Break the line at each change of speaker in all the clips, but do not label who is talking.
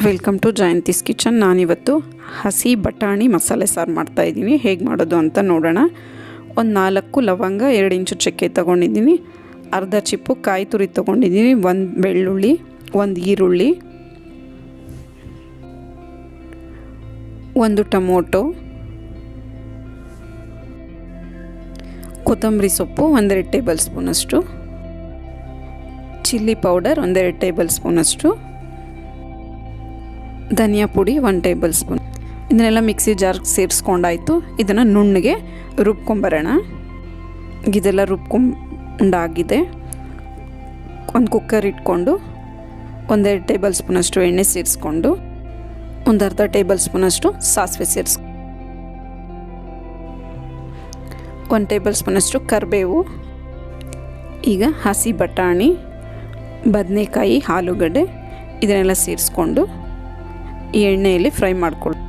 Welcome to Jayanthi's kitchen. ನಾನಿವತ್ತು ಹಸಿ ಬಟಾಣಿ ಮಸಾಲೆ ಸಾರು ಮಾಡ್ತಾಯಿದ್ದೀನಿ. ಹೇಗೆ ಮಾಡೋದು ಅಂತ ನೋಡೋಣ. ಒಂದು 4 ಲವಂಗ, 2 ಇಂಚು ಚಕ್ಕೆ ತೊಗೊಂಡಿದ್ದೀನಿ, ಅರ್ಧ ಚಿಪ್ಪು ಕಾಯಿ ತುರಿ ತೊಗೊಂಡಿದ್ದೀನಿ, 1 ಬೆಳ್ಳುಳ್ಳಿ, 1 ಈರುಳ್ಳಿ, 1 ಟೊಮೊಟೊ, ಕೊತ್ತಂಬರಿ ಸೊಪ್ಪು 1-2 ಟೇಬಲ್ ಸ್ಪೂನಷ್ಟು, ಚಿಲ್ಲಿ ಪೌಡರ್ 1-2 ಟೇಬಲ್ ಸ್ಪೂನಷ್ಟು, ಧನಿಯಾ ಪುಡಿ 1 ಟೇಬಲ್ ಸ್ಪೂನ್. ಇದನ್ನೆಲ್ಲ ಮಿಕ್ಸಿ ಜಾರ್ಗೆ ಸೇರಿಸ್ಕೊಂಡಾಯಿತು. ಇದನ್ನು ನುಣ್ಣಗೆ ರುಬ್ಕೊಂಬರೋಣ. ಇದೆಲ್ಲ ರುಬ್ಕೊಂಡಾಗಿದೆ. ಒಂದು ಕುಕ್ಕರ್ ಇಟ್ಕೊಂಡು 1-2 ಟೇಬಲ್ ಸ್ಪೂನಷ್ಟು ಎಣ್ಣೆ ಸೇರಿಸ್ಕೊಂಡು ಒಂದು ಅರ್ಧ ಟೇಬಲ್ ಸ್ಪೂನಷ್ಟು ಸಾಸಿವೆ ಸೇರಿಸ್ಕೊ, 1 ಟೇಬಲ್ ಸ್ಪೂನಷ್ಟು ಕರಿಬೇವು. ಈಗ ಹಸಿ ಬಟಾಣಿ, ಬದನೆಕಾಯಿ, ಆಲೂಗಡ್ಡೆ ಇದನ್ನೆಲ್ಲ ಸೇರಿಸ್ಕೊಂಡು ಈ ಎಣ್ಣೆಯಲ್ಲಿ ಫ್ರೈ ಮಾಡ್ಕೊಳ್ಳಿ.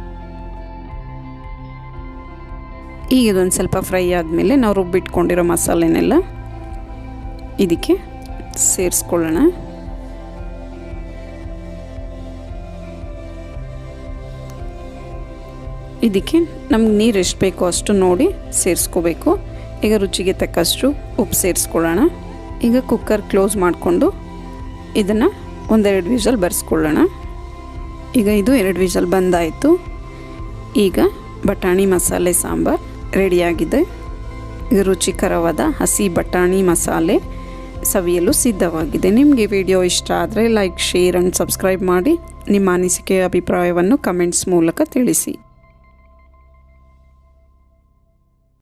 ಈಗ ಇದೊಂದು ಸ್ವಲ್ಪ ಫ್ರೈ ಆದಮೇಲೆ ನಾವು ರುಬ್ಬಿಟ್ಕೊಂಡಿರೋ ಮಸಾಲೆನೆಲ್ಲ ಇದಕ್ಕೆ ಸೇರಿಸ್ಕೊಳ್ಳೋಣ. ಇದಕ್ಕೆ ನಮ್ಗೆ ನೀರು ಎಷ್ಟು ಬೇಕೋ ಅಷ್ಟು ನೋಡಿ ಸೇರಿಸ್ಕೋಬೇಕು. ಈಗ ರುಚಿಗೆ ತಕ್ಕಷ್ಟು ಉಪ್ಪು ಸೇರಿಸ್ಕೊಳ್ಳೋಣ. ಈಗ ಕುಕ್ಕರ್ ಕ್ಲೋಸ್ ಮಾಡಿಕೊಂಡು ಇದನ್ನು 1-2 ವಿಷಲ್ ಬರೆಸ್ಕೊಳ್ಳೋಣ. ಈಗ ಇದು 2 ವಿಷಲ್ ಬಂದಾಯಿತು. ಈಗ ಬಟಾಣಿ ಮಸಾಲೆ ಸಾಂಬಾರು ರೆಡಿಯಾಗಿದೆ. ಇದು ರುಚಿಕರವಾದ ಹಸಿ ಬಟಾಣಿ ಮಸಾಲೆ ಸವಿಯಲು ಸಿದ್ಧವಾಗಿದೆ. ನಿಮಗೆ ವಿಡಿಯೋ ಇಷ್ಟ ಆದರೆ ಲೈಕ್, ಶೇರ್ ಆ್ಯಂಡ್ ಸಬ್ಸ್ಕ್ರೈಬ್ ಮಾಡಿ. ನಿಮ್ಮ ಅನಿಸಿಕೆ ಅಭಿಪ್ರಾಯವನ್ನು ಕಮೆಂಟ್ಸ್ ಮೂಲಕ ತಿಳಿಸಿ.